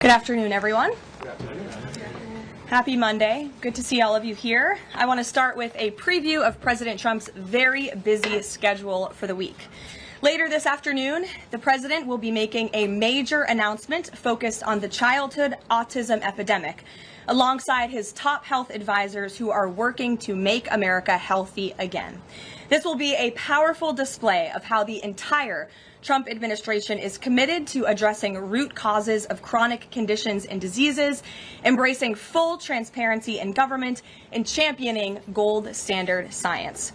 Good afternoon, everyone. Good afternoon. Happy Monday. Good to see all of you here. I want to start with a preview of President Trump's very busy schedule for the week. Later this afternoon, the president will be making a major announcement focused on the childhood autism epidemic, alongside his top health advisors who are working to make America healthy again. This will be a powerful display of how the entire Trump administration is committed to addressing root causes of chronic conditions and diseases, embracing full transparency in government, and championing gold standard science.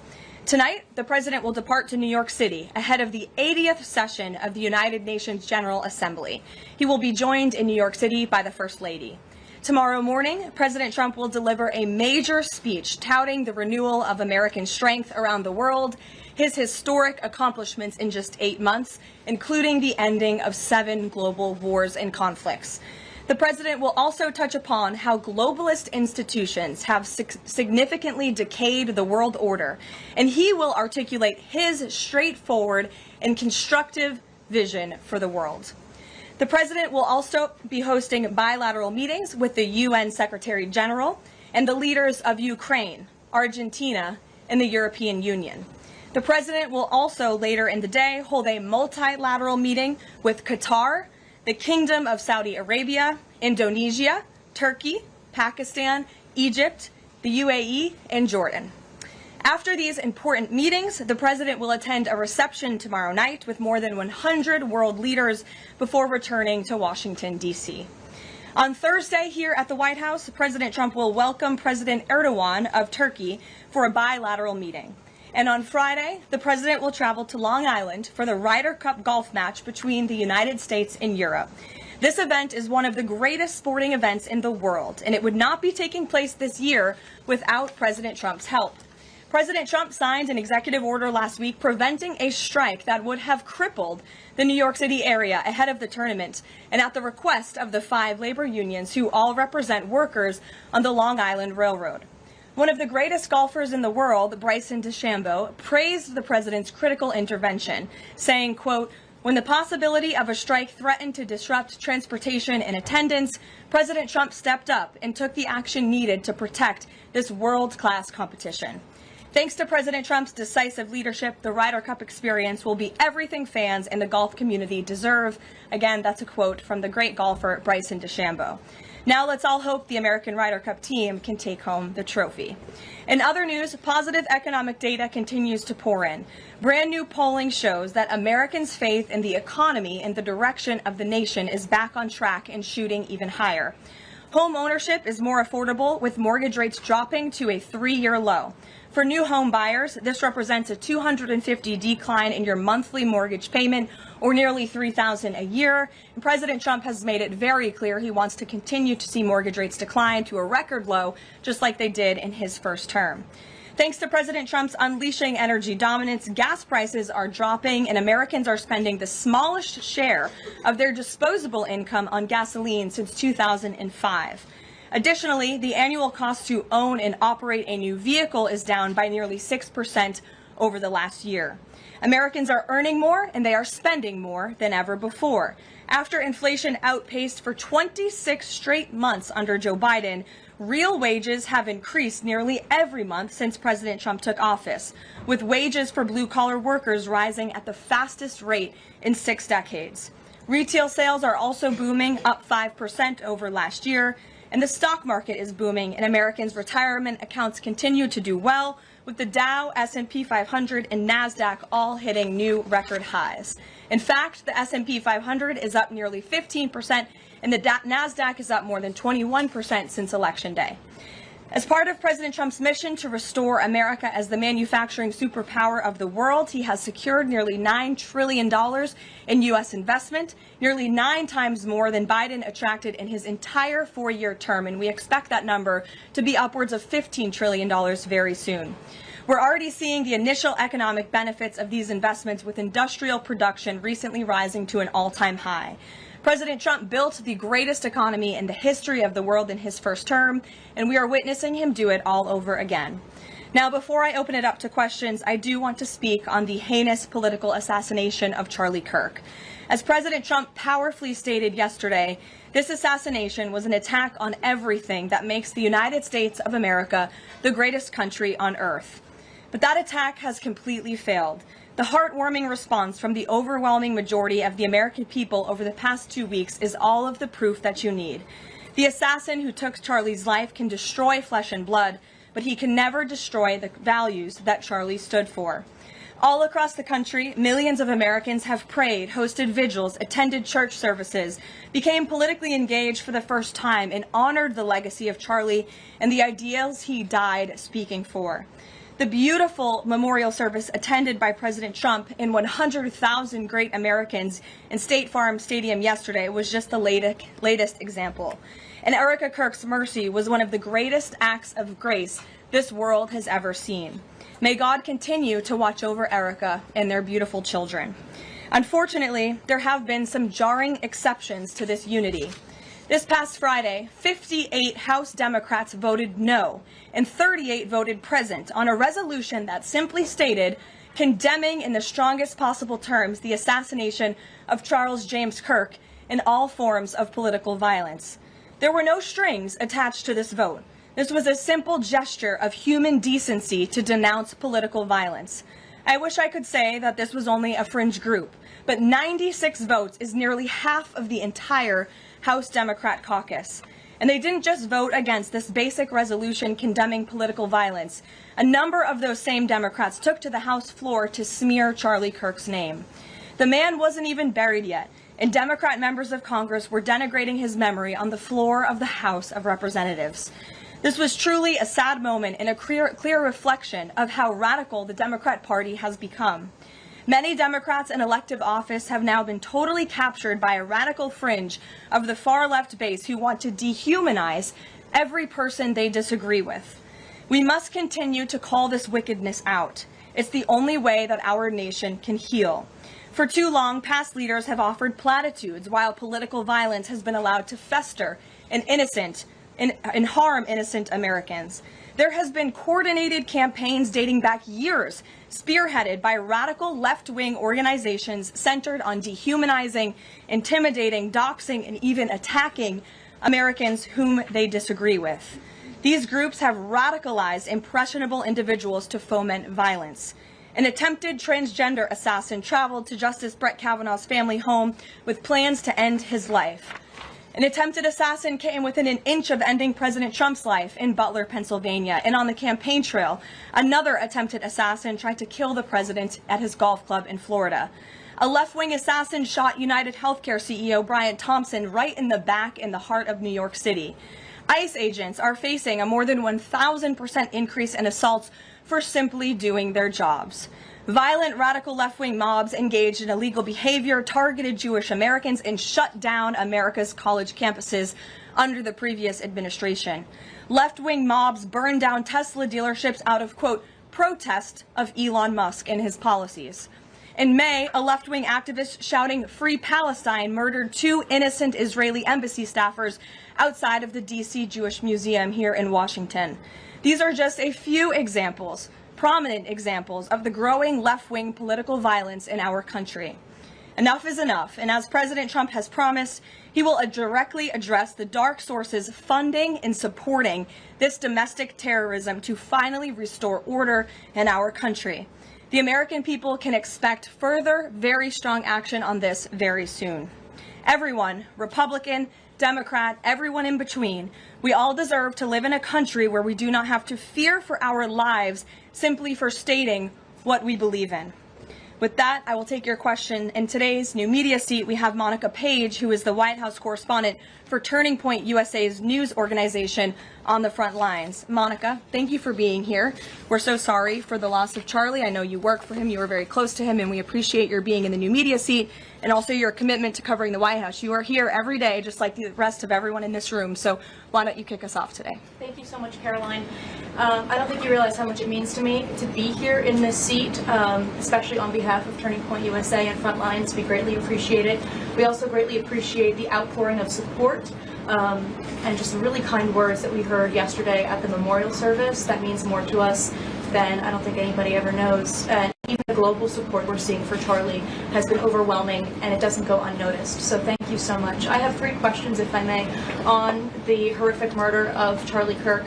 Tonight, the president will depart to New York City ahead of the 80th session of the United Nations General Assembly. He will be joined in New York City by the First Lady. Tomorrow morning, President Trump will deliver a major speech touting the renewal of American strength around the world, his historic accomplishments in just 8 months, including the ending of 7 global wars and conflicts. The president will also touch upon how globalist institutions have significantly decayed the world order, and he will articulate his straightforward and constructive vision for the world. The president will also be hosting bilateral meetings with the UN Secretary General and the leaders of Ukraine, Argentina, and the European Union. The president will also later in the day hold a multilateral meeting with Qatar, the Kingdom of Saudi Arabia, Indonesia, Turkey, Pakistan, Egypt, the UAE, and Jordan. After these important meetings, the president will attend a reception tomorrow night with more than 100 world leaders before returning to Washington, D.C. On Thursday here at the White House, President Trump will welcome President Erdogan of Turkey for a bilateral meeting. And on Friday, the president will travel to Long Island for the Ryder Cup golf match between the United States and Europe. This event is one of the greatest sporting events in the world, and it would not be taking place this year without President Trump's help. President Trump signed an executive order last week preventing a strike that would have crippled the New York City area ahead of the tournament, and at the request of the 5 labor unions who all represent workers on the Long Island Railroad. One of the greatest golfers in the world, Bryson DeChambeau, praised the president's critical intervention, saying, quote, "When the possibility of a strike threatened to disrupt transportation and attendance, President Trump stepped up and took the action needed to protect this world-class competition." Thanks to President Trump's decisive leadership, the Ryder Cup experience will be everything fans and the golf community deserve. Again, that's a quote from the great golfer Bryson DeChambeau. Now let's all hope the American Ryder Cup team can take home the trophy. In other news, positive economic data continues to pour in. Brand new polling shows that Americans' faith in the economy and the direction of the nation is back on track and shooting even higher. Home ownership is more affordable, with mortgage rates dropping to a 3-year low. For new home buyers, this represents a $250 decline in your monthly mortgage payment, or nearly $3,000 a year. And President Trump has made it very clear he wants to continue to see mortgage rates decline to a record low, just like they did in his first term. Thanks to President Trump's unleashing energy dominance, gas prices are dropping and Americans are spending the smallest share of their disposable income on gasoline since 2005. Additionally, the annual cost to own and operate a new vehicle is down by nearly 6% over the last year. Americans are earning more and they are spending more than ever before. After inflation outpaced for 26 straight months under Joe Biden, real wages have increased nearly every month since President Trump took office, with wages for blue-collar workers rising at the fastest rate in 6 decades. Retail sales are also booming, up 5% over last year, and the stock market is booming, and Americans' retirement accounts continue to do well, with the Dow, S&P 500, and NASDAQ all hitting new record highs. In fact, the S&P 500 is up nearly 15%, and the NASDAQ is up more than 21% since Election Day. As part of President Trump's mission to restore America as the manufacturing superpower of the world, he has secured nearly $9 trillion in U.S. investment, nearly 9 times more than Biden attracted in his entire 4-year term, and we expect that number to be upwards of $15 trillion very soon. We're already seeing the initial economic benefits of these investments, with industrial production recently rising to an all-time high. President Trump built the greatest economy in the history of the world in his first term, and we are witnessing him do it all over again. Now, before I open it up to questions, I do want to speak on the heinous political assassination of Charlie Kirk. As President Trump powerfully stated yesterday, this assassination was an attack on everything that makes the United States of America the greatest country on earth. But that attack has completely failed. The heartwarming response from the overwhelming majority of the American people over the past 2 weeks is all of the proof that you need. The assassin who took Charlie's life can destroy flesh and blood, but he can never destroy the values that Charlie stood for. All across the country, millions of Americans have prayed, hosted vigils, attended church services, became politically engaged for the first time, and honored the legacy of Charlie and the ideals he died speaking for. The beautiful memorial service attended by President Trump and 100,000 great Americans in State Farm Stadium yesterday was just the latest example. And Erica Kirk's mercy was one of the greatest acts of grace this world has ever seen. May God continue to watch over Erica and their beautiful children. Unfortunately, there have been some jarring exceptions to this unity. This past Friday, 58 House Democrats voted no, and 38 voted present on a resolution that simply stated, condemning in the strongest possible terms the assassination of Charles James Kirk and all forms of political violence. There were no strings attached to this vote. This was a simple gesture of human decency to denounce political violence. I wish I could say that this was only a fringe group, but 96 votes is nearly half of the entire House Democrat caucus. And they didn't just vote against this basic resolution condemning political violence. A number of those same Democrats took to the House floor to smear Charlie Kirk's name. The man wasn't even buried yet, and Democrat members of Congress were denigrating his memory on the floor of the House of Representatives. This was truly a sad moment and a clear reflection of how radical the Democrat Party has become. Many Democrats in elective office have now been totally captured by a radical fringe of the far-left base who want to dehumanize every person they disagree with. We must continue to call this wickedness out. It's the only way that our nation can heal. For too long, past leaders have offered platitudes while political violence has been allowed to fester and harm innocent Americans. There has been coordinated campaigns dating back years, spearheaded by radical left-wing organizations centered on dehumanizing, intimidating, doxing, and even attacking Americans whom they disagree with. These groups have radicalized impressionable individuals to foment violence. An attempted transgender assassin traveled to Justice Brett Kavanaugh's family home with plans to end his life. An attempted assassin came within an inch of ending President Trump's life in Butler, Pennsylvania, and on the campaign trail, another attempted assassin tried to kill the president at his golf club in Florida. A left-wing assassin shot United Healthcare CEO Brian Thompson right in the back in the heart of New York City. ICE agents are facing a more than 1,000% increase in assaults for simply doing their jobs. Violent radical left-wing mobs engaged in illegal behavior, targeted Jewish Americans, and shut down America's college campuses under the previous administration. Left-wing mobs burned down Tesla dealerships out of, quote, protest of Elon Musk and his policies. In May, a left-wing activist shouting "Free Palestine" murdered 2 innocent Israeli embassy staffers outside of the D.C. Jewish Museum here in Washington. These are just a few examples, prominent examples, of the growing left-wing political violence in our country. Enough is enough, and as President Trump has promised, he will directly address the dark sources funding and supporting this domestic terrorism to finally restore order in our country. The American people can expect further, very strong action on this very soon. Everyone, Republican, Democrat, everyone in between, we all deserve to live in a country where we do not have to fear for our lives simply for stating what we believe in. With that, I will take your question. In today's new media seat, we have Monica Page, who is the White House correspondent for Turning Point USA's news organization, on the front lines. Monica, thank you for being here. We're so sorry for the loss of Charlie. I know you work for him, you were very close to him, and we appreciate your being in the new media seat and also your commitment to covering the White House. You are here every day, just like the rest of everyone in this room. So why don't you kick us off today? Thank you so much, Caroline. I don't think you realize how much it means to me to be here in this seat, especially on behalf of Turning Point USA and Frontlines. We greatly appreciate it. We also greatly appreciate the outpouring of support and just the really kind words that we heard yesterday at the memorial service. That means more to us been, I don't think anybody ever knows. And even the global support we're seeing for Charlie has been overwhelming, and it doesn't go unnoticed. So thank you so much. I have 3 questions, if I may, on the horrific murder of Charlie Kirk.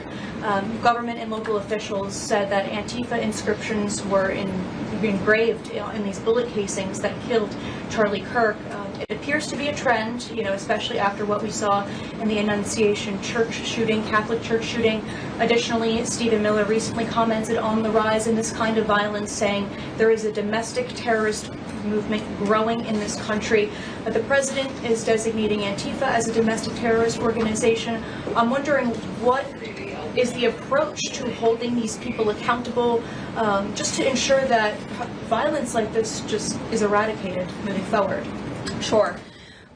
Government and local officials said that Antifa inscriptions were engraved in these bullet casings that killed Charlie Kirk. It appears to be a trend, especially after what we saw in the Annunciation Church shooting, Catholic Church shooting. Additionally, Stephen Miller recently commented on the rise in this kind of violence, saying there is a domestic terrorist movement growing in this country. The president is designating Antifa as a domestic terrorist organization. I'm wondering, what is the approach to holding these people accountable, just to ensure that violence like this just is eradicated moving forward? Sure.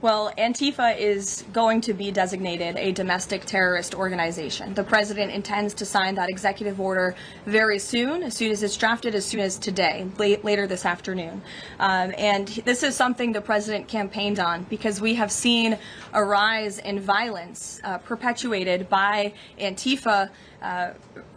Well, Antifa is going to be designated a domestic terrorist organization. The president intends to sign that executive order very soon, as soon as it's drafted, as soon as today, later this afternoon. And this is something the president campaigned on, because we have seen a rise in violence perpetuated by Antifa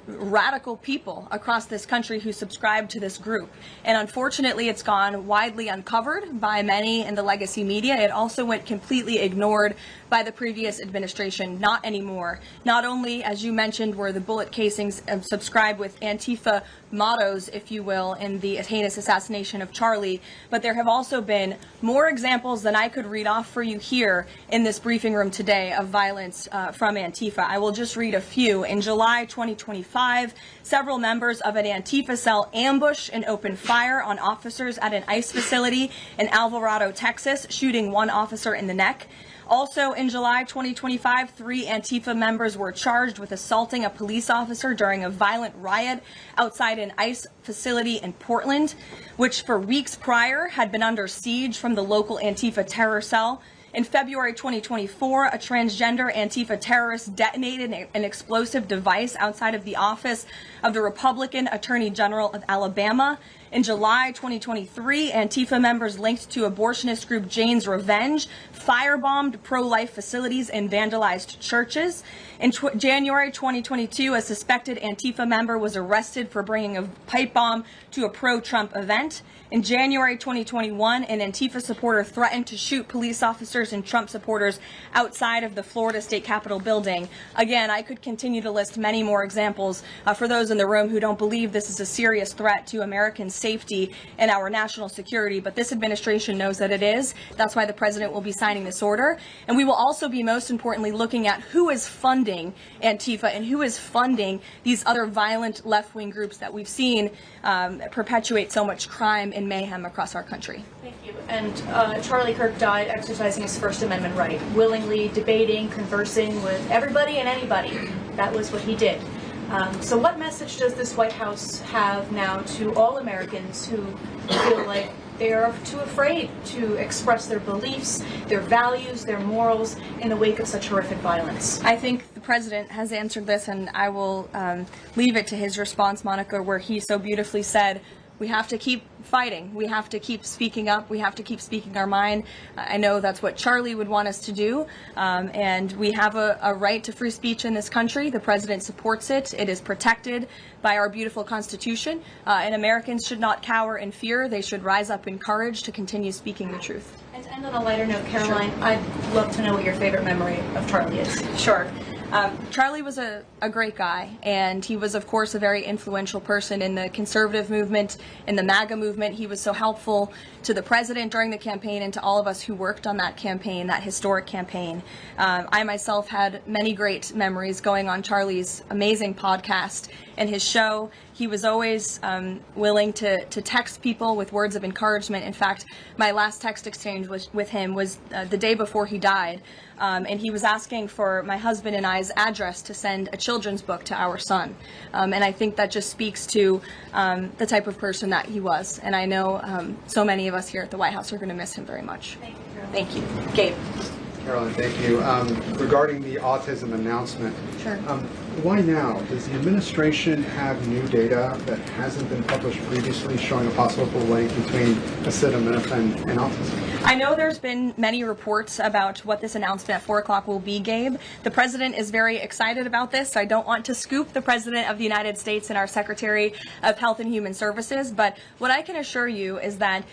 radical people across this country who subscribe to this group. And unfortunately, it's gone widely uncovered by many in the legacy media. It also went completely ignored by the previous administration. Not anymore. Not only, as you mentioned, were the bullet casings subscribed with Antifa mottos, if you will, in the heinous assassination of Charlie, but there have also been more examples than I could read off for you here in this briefing room today of violence from Antifa. I will just read a few. In July 2025, several members of an Antifa cell ambushed and opened fire on officers at an ICE facility in Alvarado, Texas, shooting one officer in the neck. Also in July 2025, 3 Antifa members were charged with assaulting a police officer during a violent riot outside an ICE facility in Portland, which for weeks prior had been under siege from the local Antifa terror cell. In February 2024, a transgender Antifa terrorist detonated an explosive device outside of the office of the Republican Attorney General of Alabama. In July 2023, Antifa members linked to abortionist group Jane's Revenge firebombed pro-life facilities and vandalized churches. In January 2022, a suspected Antifa member was arrested for bringing a pipe bomb to a pro-Trump event. In January 2021, an Antifa supporter threatened to shoot police officers and Trump supporters outside of the Florida State Capitol building. Again, I could continue to list many more examples for those in the room who don't believe this is a serious threat to American safety and our national security, but this administration knows that it is. That's why the president will be signing this order. And we will also be, most importantly, looking at who is funding Antifa and who is funding these other violent left-wing groups that we've seen perpetuate so much crime and mayhem across our country. Thank you. And Charlie Kirk died exercising his First Amendment right, willingly debating, conversing with everybody and anybody. That was what he did. So what message does this White House have now to all Americans who feel like they are too afraid to express their beliefs, their values, their morals in the wake of such horrific violence? I think the president has answered this, and I will leave it to his response, Monica, where he so beautifully said, we have to keep fighting. We have to keep speaking up. We have to keep speaking our mind. I know that's what Charlie would want us to do. And we have a right to free speech in this country. The president supports it. It is protected by our beautiful Constitution. And Americans should not cower in fear. They should rise up in courage to continue speaking the truth. And to end on a lighter note, Caroline, sure. I'd love to know what your favorite memory of Charlie is. Sure. Charlie was a great guy, and he was, of course, a very influential person in the conservative movement, in the MAGA movement. He was so helpful to the president during the campaign and to all of us who worked on that campaign, that historic campaign. I myself had many great memories going on Charlie's amazing podcast and his show. He was always willing to text people with words of encouragement. In fact, my last text exchange with him was the day before he died. And he was asking for my husband and I's address to send a children's book to our son. And I think that just speaks to the type of person that he was. And I know so many of us here at the White House are going to miss him very much. Thank you. Thank you. Gabe. Carolyn, thank you. Regarding the autism announcement, Sure. Why now? Does the administration have new data that hasn't been published previously showing a possible link between acetaminophen and autism? I know there's been many reports about what this announcement at 4 o'clock will be, Gabe. The president is very excited about this. I don't want to scoop the president of the United States and our Secretary of Health and Human Services, but what I can assure you is that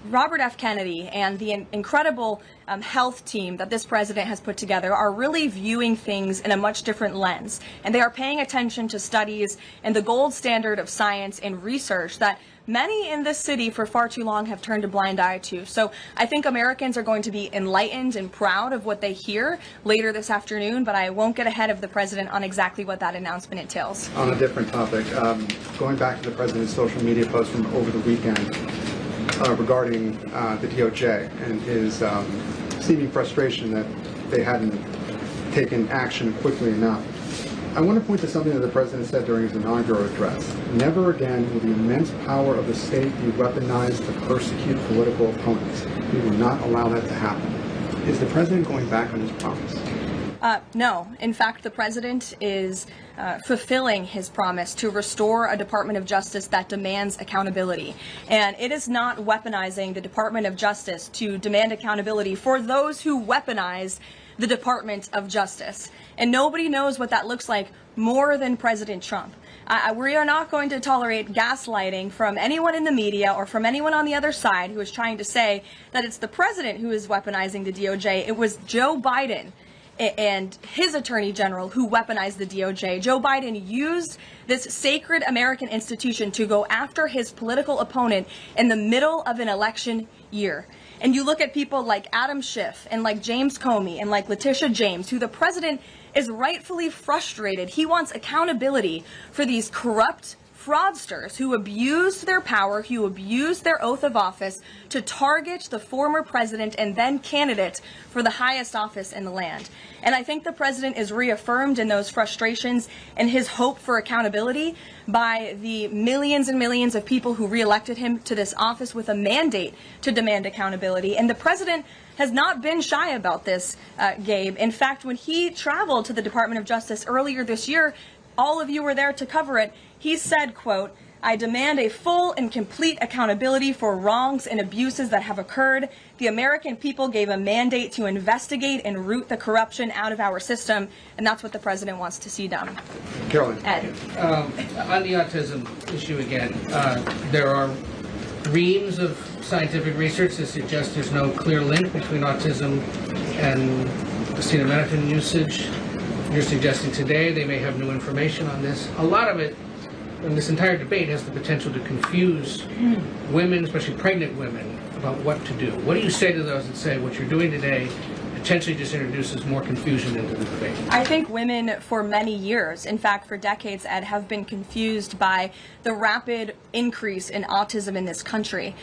Robert F. Kennedy and the incredible health team that this president has put together are really viewing things in a much different lens. And they are paying attention to studies and the gold standard of science and research that many in this city for far too long have turned a blind eye to. So I think Americans are going to be enlightened and proud of what they hear later this afternoon, but I won't get ahead of the president on exactly what that announcement entails. On a different topic, going back to the president's social media post from over the weekend regarding the DOJ and his seeming frustration that they hadn't taken action quickly enough. I want to point to something that the president said during his inaugural address. Never again will the immense power of the state be weaponized to persecute political opponents. We will not allow that to happen. Is the president going back on his promise? No. In fact, the president is fulfilling his promise to restore a Department of Justice that demands accountability. And it is not weaponizing the Department of Justice to demand accountability for those who weaponize the Department of Justice. And nobody knows what that looks like more than President Trump. We are not going to tolerate gaslighting from anyone in the media or from anyone on the other side who is trying to say that it's the president who is weaponizing the DOJ. It was Joe Biden and his attorney general who weaponized the DOJ. Joe Biden used this sacred American institution to go after his political opponent in the middle of an election year. And you look at people like Adam Schiff and like James Comey and like Letitia James, who the president is rightfully frustrated. He wants accountability for these corrupt fraudsters who abused their power, who abused their oath of office to target the former president and then candidate for the highest office in the land. And I think the president is reaffirmed in those frustrations and his hope for accountability by the millions and millions of people who reelected him to this office with a mandate to demand accountability. And the president has not been shy about this, Gabe. In fact, when he traveled to the Department of Justice earlier this year, all of you were there to cover it. He said, quote, "I demand a full and complete accountability for wrongs and abuses that have occurred. The American people gave a mandate to investigate and root the corruption out of our system," and that's what the president wants to see done. Carolyn. Ed. On the autism issue again, there are reams of scientific research that suggests there's no clear link between autism and acetaminophen usage. You're suggesting today they may have new information on this. A lot of it, and this entire debate, has the potential to confuse women, especially pregnant women, about what to do. What do you say to those that say what you're doing today potentially just introduces more confusion into the debate? I think women for many years, in fact for decades, Ed, have been confused by the rapid increase in autism in this country,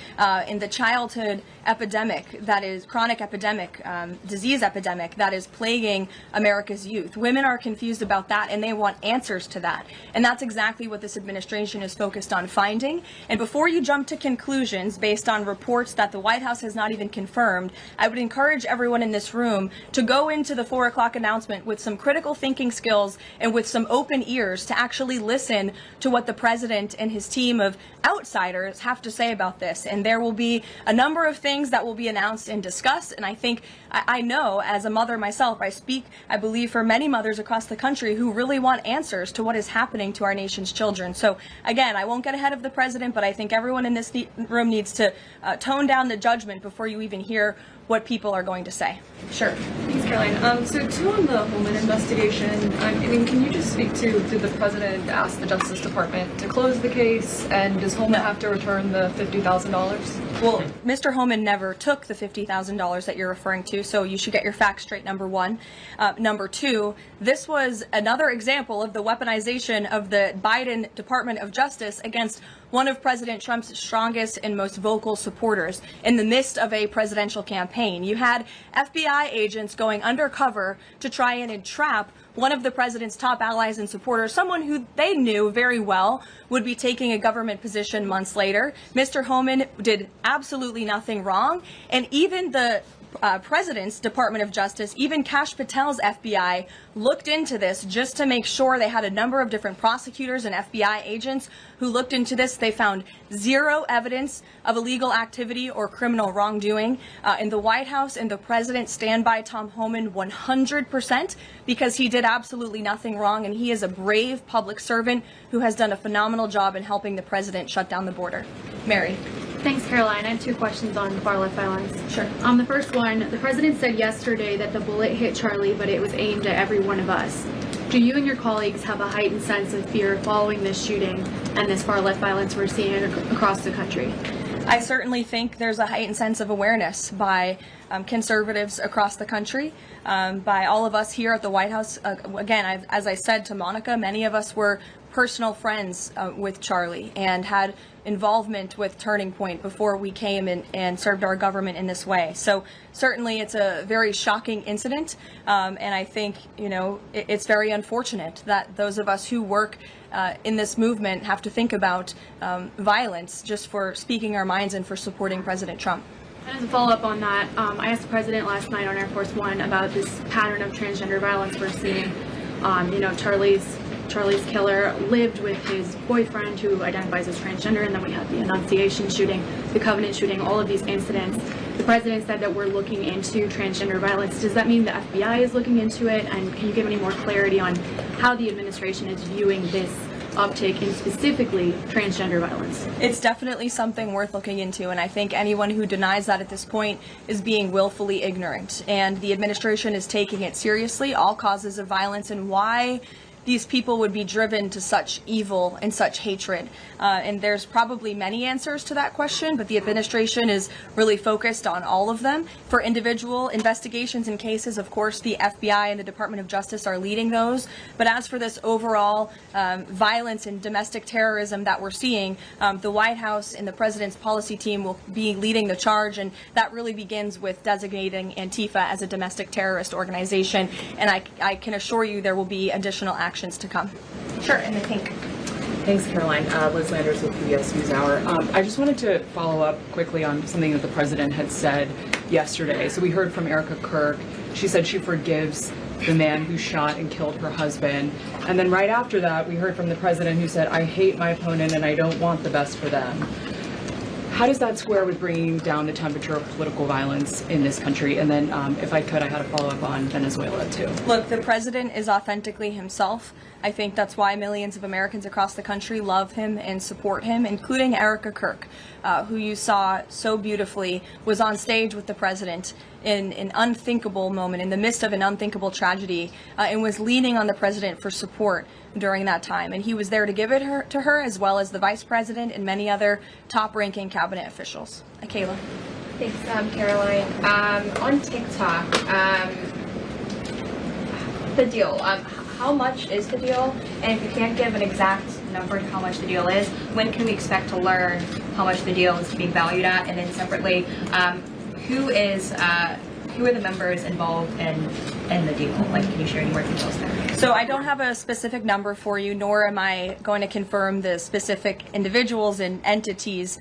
in the childhood epidemic that is chronic epidemic, disease epidemic that is plaguing America's youth. Women are confused about that and they want answers to that. And that's exactly what this administration is focused on finding. And before you jump to conclusions based on reports that the White House has not even confirmed, I would encourage everyone in this room to go into the 4 o'clock announcement with some critical thinking skills and with some open ears to actually listen to what the president and his team of outsiders have to say about this. And there will be a number of things that will be announced and discussed. And I think, I know as a mother myself, I speak, I believe, for many mothers across the country who really want answers to what is happening to our nation's children. So again, I won't get ahead of the president, but I think everyone in this room needs to tone down the judgment before you even hear what people are going to say. Sure. Thanks, Caroline. So too on the Holman investigation, I mean, can you just speak to, did the president ask the Justice Department to close the case, and does Holman have to return the $50,000? Well, Mr. Holman never took the $50,000 that you're referring to, so you should get your facts straight, number one. Number two, this was another example of the weaponization of the Biden Department of Justice against one of President Trump's strongest and most vocal supporters in the midst of a presidential campaign. You had FBI agents going undercover to try and entrap one of the president's top allies and supporters, someone who they knew very well would be taking a government position months later. Mr. Holman did absolutely nothing wrong, and even the president's Department of Justice, even Kash Patel's FBI, looked into this just to make sure. They had a number of different prosecutors and FBI agents who looked into this. They found zero evidence of illegal activity or criminal wrongdoing. In the White House and the president stand by Tom Homan 100% because he did absolutely nothing wrong, and he is a brave public servant who has done a phenomenal job in helping the president shut down the border. Mary. Thanks, Caroline. I have two questions on far-left violence. Sure. The first one, the president said yesterday that the bullet hit Charlie, but it was aimed at every one of us. Do you and your colleagues have a heightened sense of fear following this shooting and this far-left violence we're seeing across the country? I certainly think there's a heightened sense of awareness by conservatives across the country, by all of us here at the White House. Again, as I said to Monica, many of us were personal friends with Charlie and had involvement with Turning Point before we came in and served our government in this way. So certainly it's a very shocking incident, and I think, it's very unfortunate that those of us who work in this movement have to think about violence just for speaking our minds and for supporting President Trump. And as a follow-up on that, I asked the president last night on Air Force One about this pattern of transgender violence we're seeing. Charlie's killer lived with his boyfriend who identifies as transgender, and then we had the Annunciation shooting, the Covenant shooting, all of these incidents. The president said that we're looking into transgender violence. Does that mean the FBI is looking into it? And can you give any more clarity on how the administration is viewing this uptick in specifically transgender violence? It's definitely something worth looking into, and I think anyone who denies that at this point is being willfully ignorant. And the administration is taking it seriously, all causes of violence, and why these people would be driven to such evil and such hatred. And there's probably many answers to that question, but the administration is really focused on all of them. For individual investigations and cases, of course, the FBI and the Department of Justice are leading those. But as for this overall violence and domestic terrorism that we're seeing, the White House and the president's policy team will be leading the charge, and that really begins with designating Antifa as a domestic terrorist organization. And I can assure you there will be additional actions to come. Sure, and I think. Thanks, Caroline. Liz Landers with PBS NewsHour. I just wanted to follow up quickly on something that the president had said yesterday. So we heard from Erica Kirk. She said she forgives the man who shot and killed her husband. And then right after that, we heard from the president who said, I hate my opponent and I don't want the best for them. How does that square with bringing down the temperature of political violence in this country? And then, if I could, I had a follow-up on Venezuela, too. Look, the president is authentically himself. I think that's why millions of Americans across the country love him and support him, including Erica Kirk, who you saw so beautifully was on stage with the president in an unthinkable moment, in the midst of an unthinkable tragedy, and was leaning on the president for support during that time. And he was there to give it to her, as well as the vice president and many other top-ranking cabinet officials. Kayla. Thanks, Caroline. On TikTok, the deal. How much is the deal? And if you can't give an exact number to how much the deal is, when can we expect to learn how much the deal is being valued at? And then separately, who are the members involved in the deal? Like, can you share any more details there? So I don't have a specific number for you, nor am I going to confirm the specific individuals and entities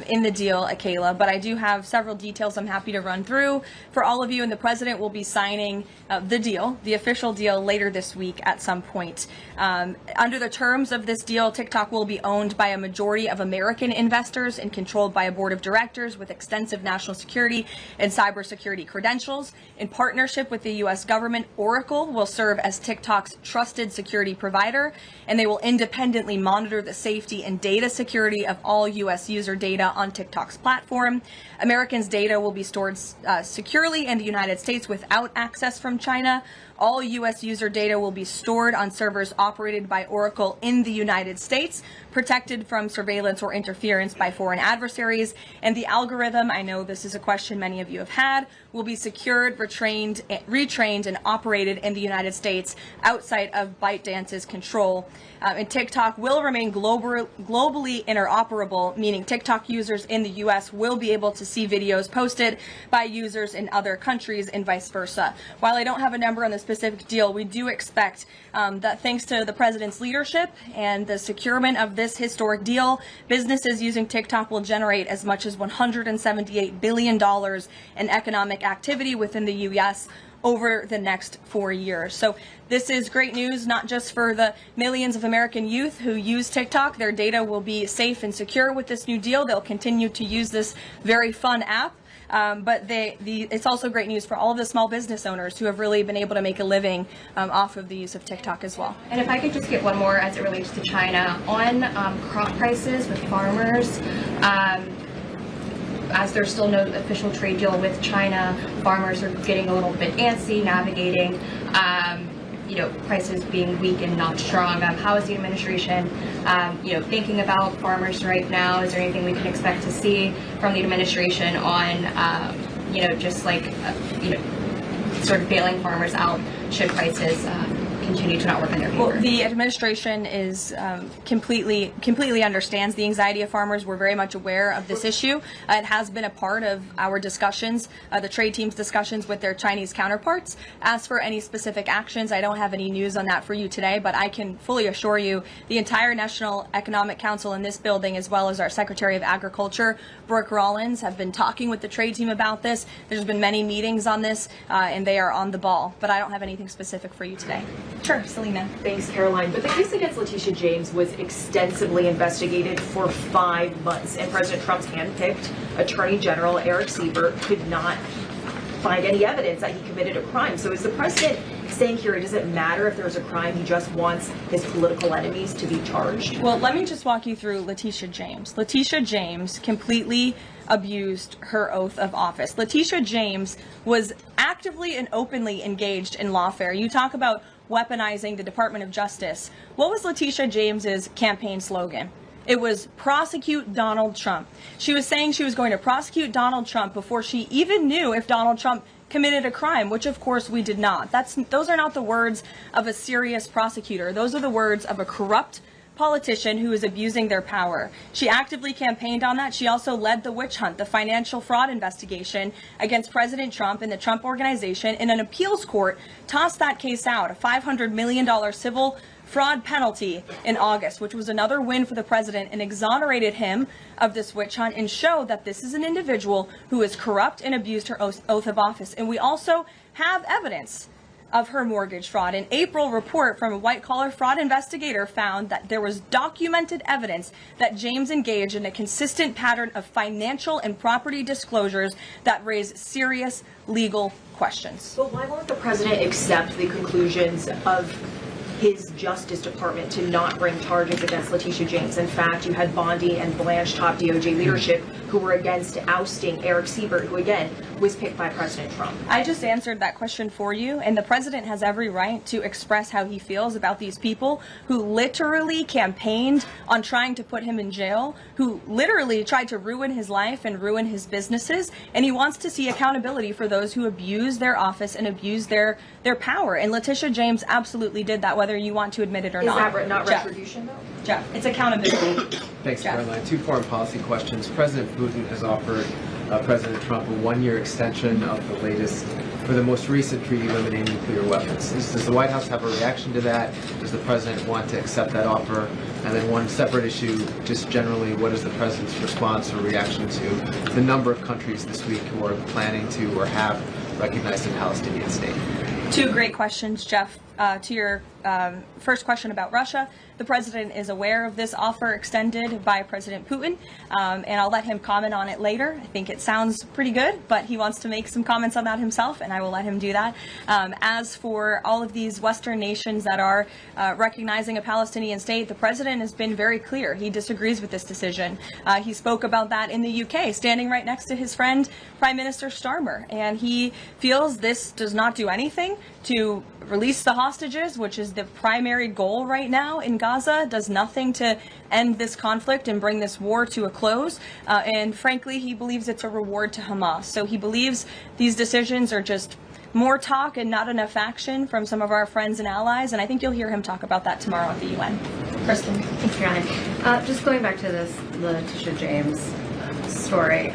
in the deal, Kayla, but I do have several details I'm happy to run through for all of you, and the president will be signing the deal, the official deal, later this week at some point. Under the terms of this deal, TikTok will be owned by a majority of American investors and controlled by a board of directors with extensive national security and cybersecurity credentials. In partnership with the U.S. government, Oracle will serve as TikTok's trusted security provider, and they will independently monitor the safety and data security of all U.S. user data on TikTok's platform. Americans' data will be stored securely in the United States without access from China. All U.S. user data will be stored on servers operated by Oracle in the United States, protected from surveillance or interference by foreign adversaries. And the algorithm, I know this is a question many of you have had, will be secured, retrained, and operated in the United States outside of ByteDance's control. And TikTok will remain globally interoperable, meaning TikTok users in the U.S. will be able to see videos posted by users in other countries and vice versa. While I don't have a number on the specific deal, we do expect that thanks to the president's leadership and the securement of this historic deal, businesses using TikTok will generate as much as $178 billion in economic activity within the U.S. over the next 4 years. So this is great news, not just for the millions of American youth who use TikTok. Their data will be safe and secure with this new deal. They'll continue to use this very fun app. But it's also great news for all of the small business owners who have really been able to make a living off of the use of TikTok as well. And if I could just get one more as it relates to China, on crop prices with farmers, as there's still no official trade deal with China, farmers are getting a little bit antsy navigating, prices being weak and not strong. How is the administration, thinking about farmers right now? Is there anything we can expect to see from the administration on, sort of bailing farmers out should prices continue to not work in their favor? Well, the administration is completely understands the anxiety of farmers. We're very much aware of this issue. It has been a part of our discussions, the trade team's discussions with their Chinese counterparts. As for any specific actions, I don't have any news on that for you today, but I can fully assure you the entire National Economic Council in this building, as well as our Secretary of Agriculture, Brooke Rollins, have been talking with the trade team about this. There's been many meetings on this, and they are on the ball, but I don't have anything specific for you today. Sure, Selena. Thanks, Caroline. But the case against Letitia James was extensively investigated for 5 months, and President Trump's handpicked Attorney General Eric Siebert could not find any evidence that he committed a crime. So is the president saying here it doesn't matter if there's a crime, he just wants his political enemies to be charged? Well, let me just walk you through Letitia James. Letitia James completely abused her oath of office. Letitia James was actively and openly engaged in lawfare. You talk about weaponizing the Department of Justice. What was Letitia James's campaign slogan? It was prosecute Donald Trump. She was saying she was going to prosecute Donald Trump before she even knew if Donald Trump committed a crime, which of course we did not. Those are not the words of a serious prosecutor. Those are the words of a corrupt politician who is abusing their power. She actively campaigned on that. She also led the witch hunt, the financial fraud investigation against President Trump and the Trump Organization, in an appeals court tossed that case out, a $500 million civil fraud penalty in August, which was another win for the president, and exonerated him of this witch hunt and showed that this is an individual who is corrupt and abused her oath of office. And we also have evidence of her mortgage fraud. An April report from a white-collar fraud investigator found that there was documented evidence that James engaged in a consistent pattern of financial and property disclosures that raise serious legal questions. But why won't the president accept the conclusions of his Justice Department to not bring charges against Letitia James? In fact, you had Bondi and Blanche top DOJ leadership who were against ousting Eric Siebert, who again was picked by President Trump. I just answered that question for you, and the president has every right to express how he feels about these people who literally campaigned on trying to put him in jail, who literally tried to ruin his life and ruin his businesses, and he wants to see accountability for those who abuse their office and abuse their power. And Letitia James absolutely did that, whether you want to admit it or not. Is that not retribution, though? Jeff, it's accountability. Thanks, Jeff. Caroline. 2 foreign policy questions. President Putin has offered President Trump a 1-year extension of for the most recent treaty limiting nuclear weapons. Does the White House have a reaction to that? Does the president want to accept that offer? And then one separate issue, just generally, what is the president's response or reaction to the number of countries this week who are planning to or have recognized a Palestinian state? 2 great questions, Jeff. To your first question about Russia, the president is aware of this offer extended by President Putin, and I'll let him comment on it later. I think it sounds pretty good, but he wants to make some comments on that himself, and I will let him do that. As for all of these Western nations that are recognizing a Palestinian state, the president has been very clear. He disagrees with this decision. He spoke about that in the UK, standing right next to his friend, Prime Minister Starmer, and he feels this does not do anything to release the hostages, which is the primary goal right now in Gaza, does nothing to end this conflict and bring this war to a close. And frankly, he believes it's a reward to Hamas. So he believes these decisions are just more talk and not enough action from some of our friends and allies. And I think you'll hear him talk about that tomorrow at the UN. Kristen. Thanks, Ryan. Just going back to this Letitia James story.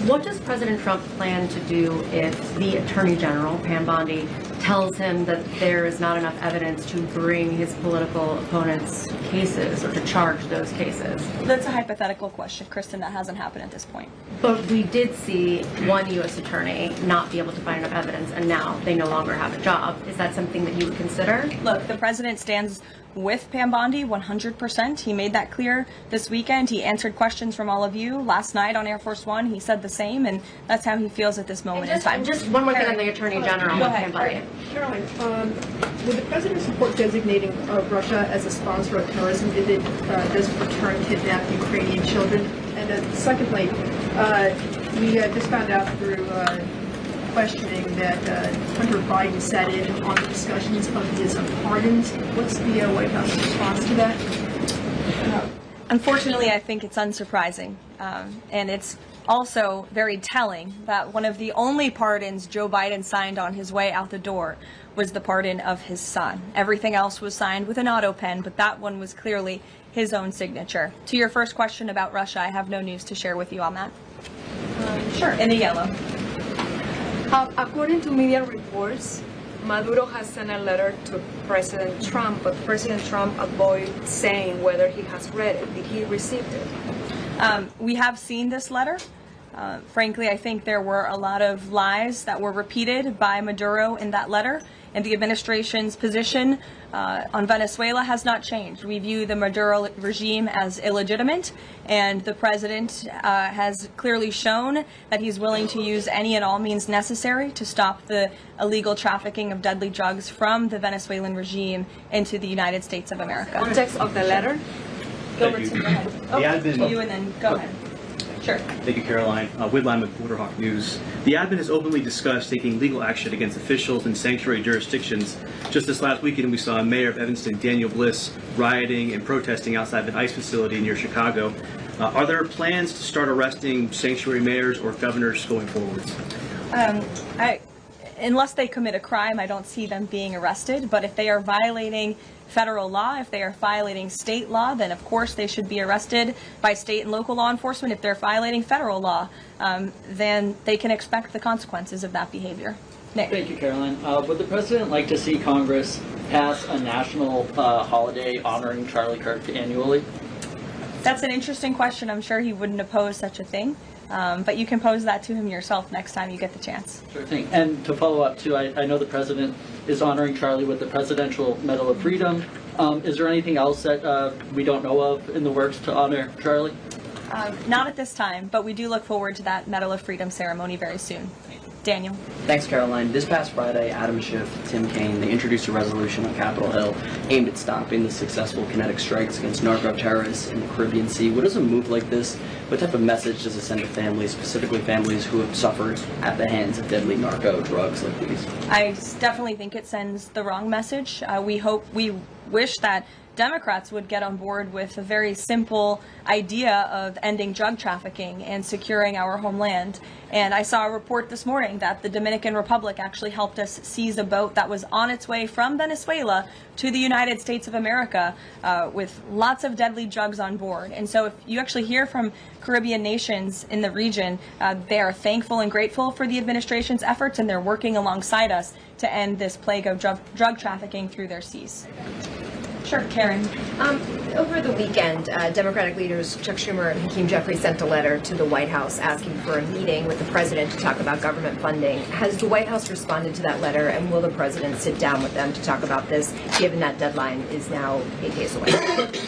What does President Trump plan to do if the Attorney General, Pam Bondi, tells him that there is not enough evidence to bring his political opponent's cases or to charge those cases. That's a hypothetical question, Kristen. That hasn't happened at this point. But we did see one U.S. attorney not be able to find enough evidence, and now they no longer have a job. Is that something that you would consider? Look, the president stands with Pam Bondi 100%. He made that clear this weekend. He answered questions from all of you last night on Air Force One. He said the same, and that's how he feels at this moment in time. Just one more thing on the Attorney General. Go ahead. Caroline, would the president support designating Russia as a sponsor of terrorism if it does return kidnapped Ukrainian children? And secondly, we just found out through questioning that Hunter Biden sat in on the discussions of his pardons. What's the White House response to that? Unfortunately, I think it's unsurprising, and it's also very telling that one of the only pardons Joe Biden signed on his way out the door was the pardon of his son. Everything else was signed with an auto pen, but that one was clearly his own signature. To your first question about Russia, I have no news to share with you on that. Sure, in the yellow. According to media reports, Maduro has sent a letter to President Trump, but President Trump avoided saying whether he has read it. Did he receive it? We have seen this letter. Frankly, I think there were a lot of lies that were repeated by Maduro in that letter, and the administration's position on Venezuela has not changed. We view the Maduro regime as illegitimate, and the president has clearly shown that he's willing to use any and all means necessary to stop the illegal trafficking of deadly drugs from the Venezuelan regime into the United States of America. Context of the letter? Gilbertson, go ahead. To you, and then go ahead. Sure. Thank you, Caroline. Whitline with Borderhawk News. The admin has openly discussed taking legal action against officials in sanctuary jurisdictions. Just this last weekend, we saw Mayor of Evanston, Daniel Bliss, rioting and protesting outside the ICE facility near Chicago. Are there plans to start arresting sanctuary mayors or governors going forwards? Unless they commit a crime, I don't see them being arrested. But if they are violating federal law, if they are violating state law, then of course they should be arrested by state and local law enforcement. If they're violating federal law, then they can expect the consequences of that behavior. Nick. Thank you, Caroline. Would the president like to see Congress pass a national holiday honoring Charlie Kirk annually? That's an interesting question. I'm sure he wouldn't oppose such a thing. But you can pose that to him yourself next time you get the chance. Sure thing. And to follow up, too, I know the president is honoring Charlie with the Presidential Medal of Freedom. Is there anything else that we don't know of in the works to honor Charlie? Not at this time, but we do look forward to that Medal of Freedom ceremony very soon. Daniel. Thanks, Caroline. This past Friday, Adam Schiff, Tim Kaine, they introduced a resolution on Capitol Hill aimed at stopping the successful kinetic strikes against narco-terrorists in the Caribbean Sea. What does a move like this, what type of message does it send to families, specifically families who have suffered at the hands of deadly narco drugs like these? I definitely think it sends the wrong message. We wish that Democrats would get on board with a very simple idea of ending drug trafficking and securing our homeland. And I saw a report this morning that the Dominican Republic actually helped us seize a boat that was on its way from Venezuela to the United States of America with lots of deadly drugs on board. And so if you actually hear from Caribbean nations in the region, they are thankful and grateful for the administration's efforts, and they're working alongside us to end this plague of drug trafficking through their seas. Sure, Karen. Over the weekend, Democratic leaders Chuck Schumer and Hakeem Jeffries sent a letter to the White House asking for a meeting with the president to talk about government funding. Has the White House responded to that letter, and will the president sit down with them to talk about this, given that deadline is now 8 days away?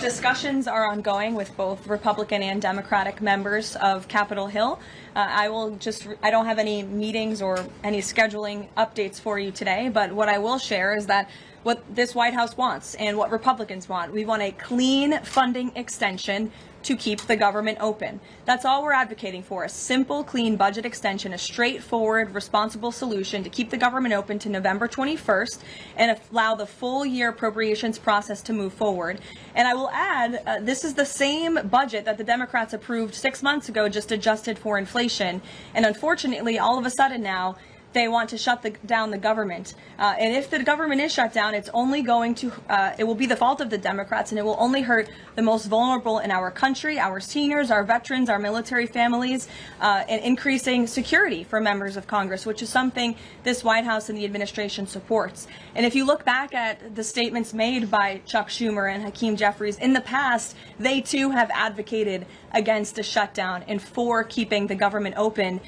Discussions are ongoing with both Republican and Democratic members of Capitol Hill. I don't have any meetings or any scheduling updates for you today, but what I will share is that what this White House wants and what Republicans want. We want a clean funding extension to keep the government open. That's all we're advocating for, a simple, clean budget extension, a straightforward, responsible solution to keep the government open to November 21st and allow the full year appropriations process to move forward. And I will add, this is the same budget that the Democrats approved 6 months ago, just adjusted for inflation. And unfortunately, all of a sudden now, they want to shut down the government. And if the government is shut down, it's only going to, it will be the fault of the Democrats, and it will only hurt the most vulnerable in our country, our seniors, our veterans, our military families, and increasing security for members of Congress, which is something this White House and the administration supports. And if you look back at the statements made by Chuck Schumer and Hakeem Jeffries in the past, they too have advocated against a shutdown and for keeping the government open.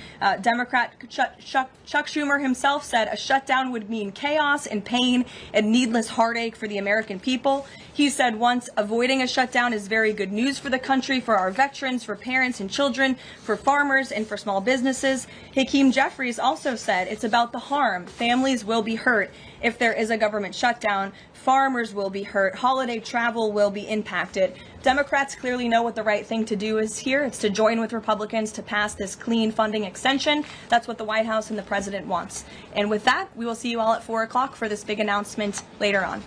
Democrat Chuck Schumer himself said a shutdown would mean chaos and pain and needless heartache for the American people. He said once, avoiding a shutdown is very good news for the country, for our veterans, for parents and children, for farmers, and for small businesses. Hakeem Jeffries also said it's about the harm. Families will be hurt if there is a government shutdown. Farmers will be hurt. Holiday travel will be impacted. Democrats clearly know what the right thing to do is here. It's to join with Republicans to pass this clean funding extension. That's what the White House and the president wants. And with that, we will see you all at 4 o'clock for this big announcement later on.